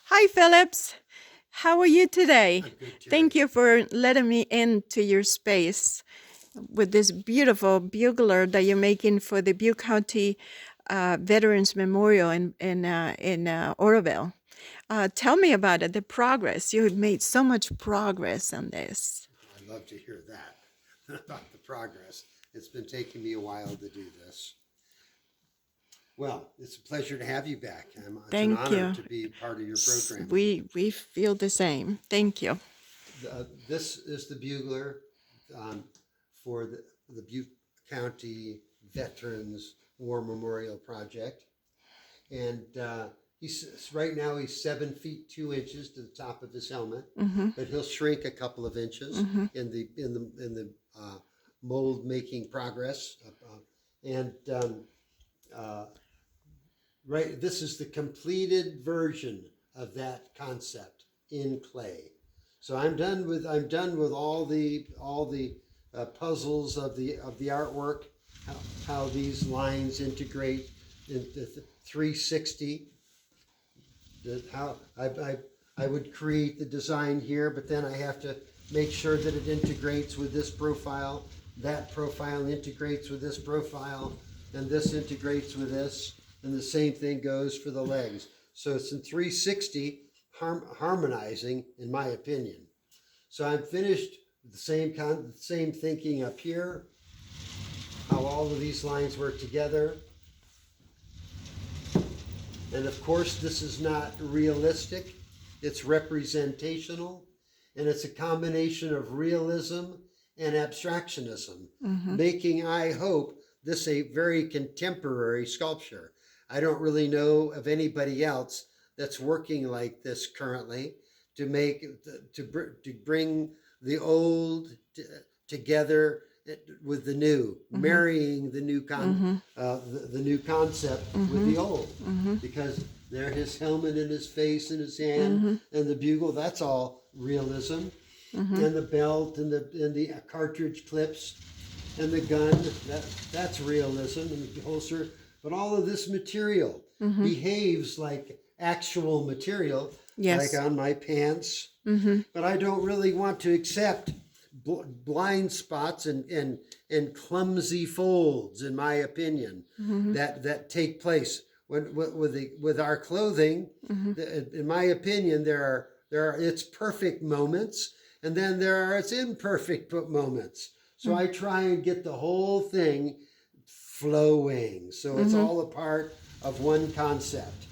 Hi, Phillips. How are you today? I'm good, Terry. Thank you for letting me into your space with this beautiful bugler that you're making for the Butte County Veterans Memorial in Oroville. Tell me about it, the progress. You have made so much progress on this. I love to hear that about the progress. It's been taking me a while to do this. Well, it's a pleasure to have you back. It's an Thank honor you. to be part of your program. We feel the same. Thank you. This is the bugler for the Butte County Veterans War Memorial Project. And he's right now he's 7 feet 2 inches to the top of his helmet, but he'll shrink a couple of inches in the mold making progress. And right, this is the completed version of that concept in clay. So I'm done with all the puzzles of the artwork, how these lines integrate into 360. How I would create the design here, but then I have to make sure that it integrates with this profile. That profile integrates with this profile, and this integrates with this, and the same thing goes for the legs. So it's in 360 harmonizing, in my opinion. So I'm finished with the same thinking up here, how all of these lines work together. And of course, this is not realistic, it's representational, and it's a combination of realism and abstractionism, making, I hope, this a very contemporary sculpture. I don't really know of anybody else that's working like this currently to bring the old together with the new, marrying the new the new concept with the old, because there his helmet and his face and his hand and the bugle, that's all realism, and the belt and the cartridge clips and the gun, that's realism, and the holster. But all of this material behaves like actual material, Yes. like on my pants. But I don't really want to accept blind spots and clumsy folds, in my opinion, that take place with our clothing. In my opinion, there are its perfect moments, and then there are its imperfect moments. So I try and get the whole thing flowing, so it's all a part of one concept.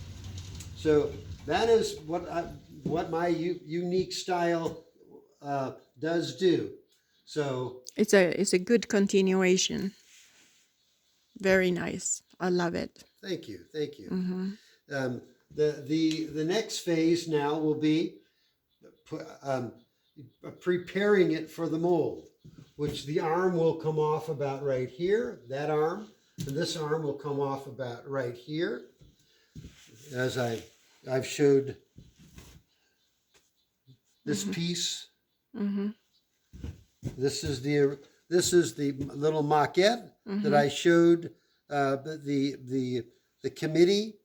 So that is what my unique style does do. So It's a good continuation. Very nice. I love it. thank you. The next phase now will be preparing it for the mold, which the arm will come off about right here, that arm, and this arm will come off about right here, as I've showed this piece. This is the little maquette that I showed the committee,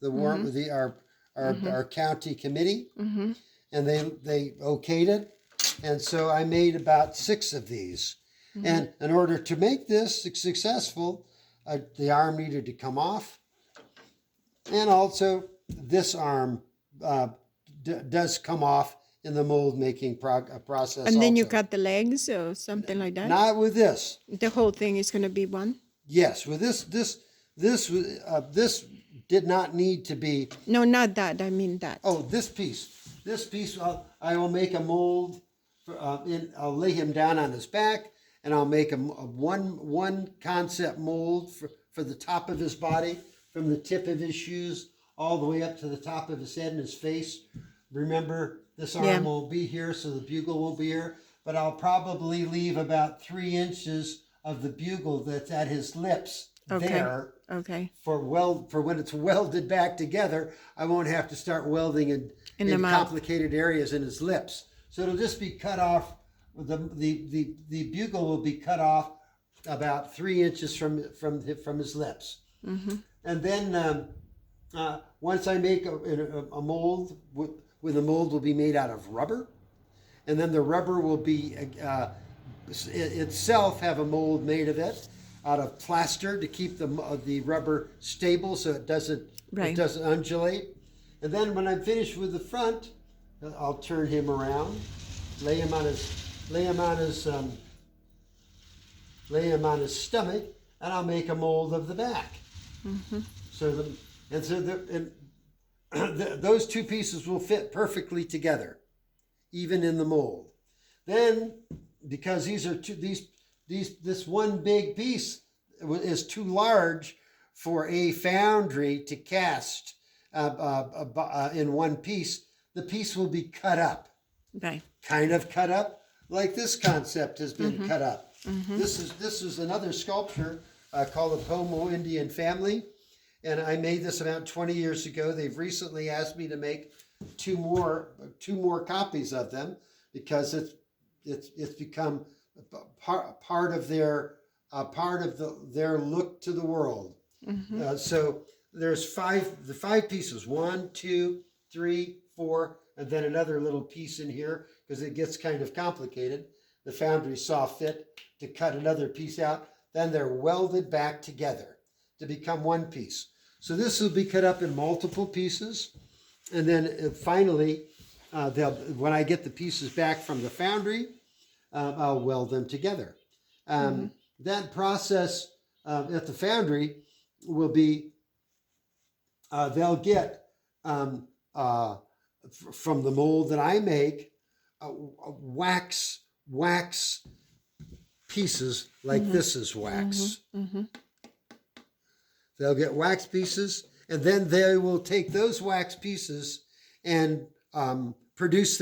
our county committee, and they okayed it, and so I made about 6 of these. And in order to make this successful, the arm needed to come off, and also this arm does come off in the mold making process. And then you also. cut the legs or something like that? Not with this. The whole thing is going to be one? Yes, with this did not need to be. No, not that. I mean that. Oh, this piece. I will make a mold. I'll lay him down on his back, and I'll make a one concept mold for the top of his body, from the tip of his shoes all the way up to the top of his head and his face. Remember, this arm won't be here, so the bugle won't be here, but I'll probably leave about 3 inches of the bugle that's at his lips there. Okay. For when it's welded back together, I won't have to start welding in complicated areas in his lips. So it'll just be cut off. The bugle will be cut off about 3 inches from his lips. And then once I make a mold when the mold will be made out of rubber, and then the rubber will be itself have a mold made of it out of plaster to keep the rubber stable so it doesn't undulate. And then when I'm finished with the front, I'll turn him around, lay him on his stomach, and I'll make a mold of the back. Those two pieces will fit perfectly together, even in the mold. Then, because this one big piece is too large for a foundry to cast in one piece, the piece will be cut up. Right. Kind of cut up, like this concept has been cut up. This is another sculpture called the Pomo Indian Family, and I made this about 20 years ago. They've recently asked me to make two more copies of them because it's become part of their look to the world. So there's the five pieces: 1, 2, 3, 4, and then another little piece in here because it gets kind of complicated. The foundry saw fit to cut another piece out. Then they're welded back together to become one piece. So this will be cut up in multiple pieces, and then finally, when I get the pieces back from the foundry, I'll weld them together. That process at the foundry will be, they'll get from the mold that I make, wax pieces like this is wax. They'll get wax pieces, and then they will take those wax pieces and produce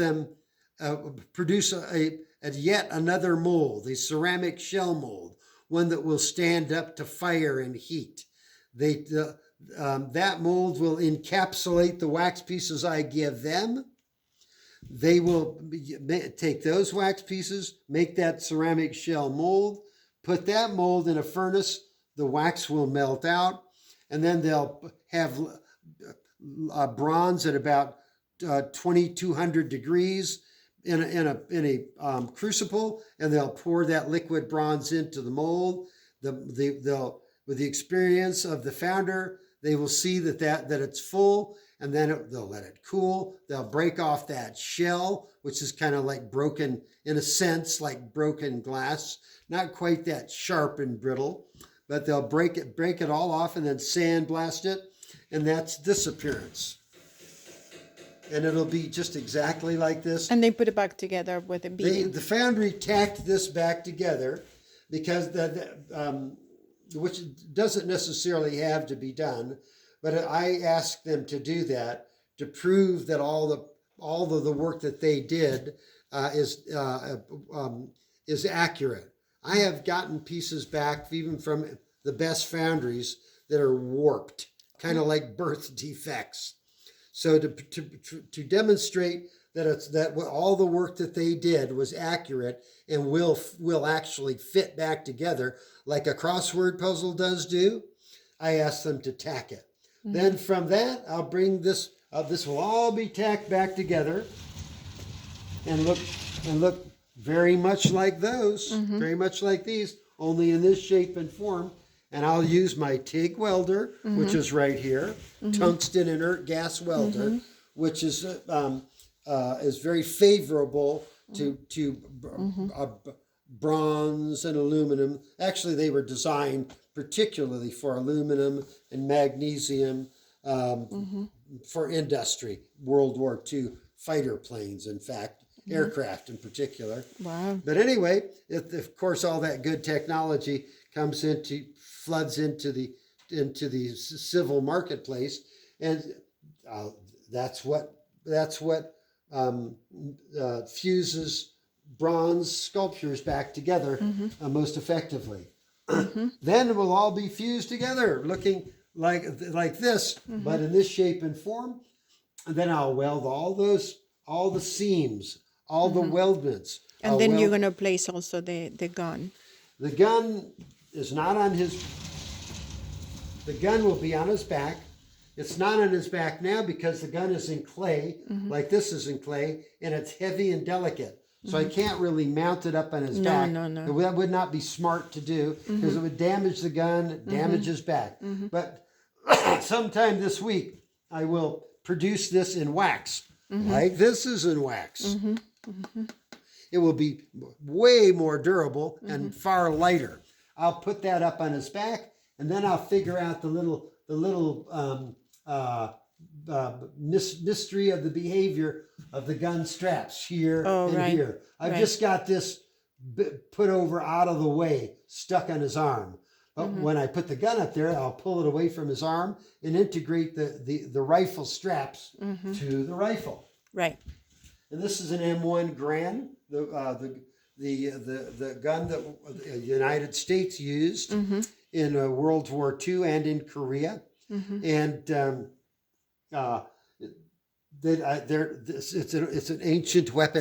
yet another mold, a ceramic shell mold, one that will stand up to fire and heat. That mold will encapsulate the wax pieces I give them. They will take those wax pieces, make that ceramic shell mold, put that mold in a furnace. The wax will melt out, and then they'll have bronze at about 2200 degrees in a crucible, and they'll pour that liquid bronze into the mold. With the experience of the founder, they will see that it's full, and then they'll let it cool. They'll break off that shell, which is kind of like broken, in a sense, like broken glass. Not quite that sharp and brittle, but they'll break it all off and then sandblast it, and that's this appearance. And it'll be just exactly like this. And they put it back together with a beam. The foundry tacked this back together because which doesn't necessarily have to be done, but I asked them to do that to prove that all of the work that they did is accurate. I have gotten pieces back even from the best foundries that are warped, kind of like birth defects. So to demonstrate that all the work that they did was accurate and will actually fit back together like a crossword puzzle does do, I asked them to tack it. Then from that, I'll bring this. This will all be tacked back together and look very much like those, very much like these, only in this shape and form. And I'll use my TIG welder, which is right here, tungsten inert gas welder, which is very favorable to bronze and aluminum. Actually, they were designed particularly for aluminum and magnesium for industry, World War II fighter planes, in fact, aircraft in particular. Wow. But anyway, of course, all that good technology floods into the civil marketplace, and that's what fuses bronze sculptures back together most effectively. Then it will all be fused together, looking like this, but in this shape and form. And then I'll weld all the seams, all the weldments. And then you're going to place also the gun. The gun is not on his. The gun will be on his back, It's not on his back now because the gun is in clay, like this is in clay, and it's heavy and delicate. So I can't really mount it up on his back. No. That would not be smart to do because it would damage the gun, damage his back. But sometime this week, I will produce this in wax, like this is in wax. It will be way more durable and far lighter. I'll put that up on his back, and then I'll figure out the little mystery of the behavior of the gun straps here and right. here. I've Right. just got this put over out of the way, stuck on his arm. But when I put the gun up there, I'll pull it away from his arm and integrate the rifle straps to the rifle. Right. And this is an M1 Garand, the gun that the United States used in World War II and in Korea. And it's an ancient weapon.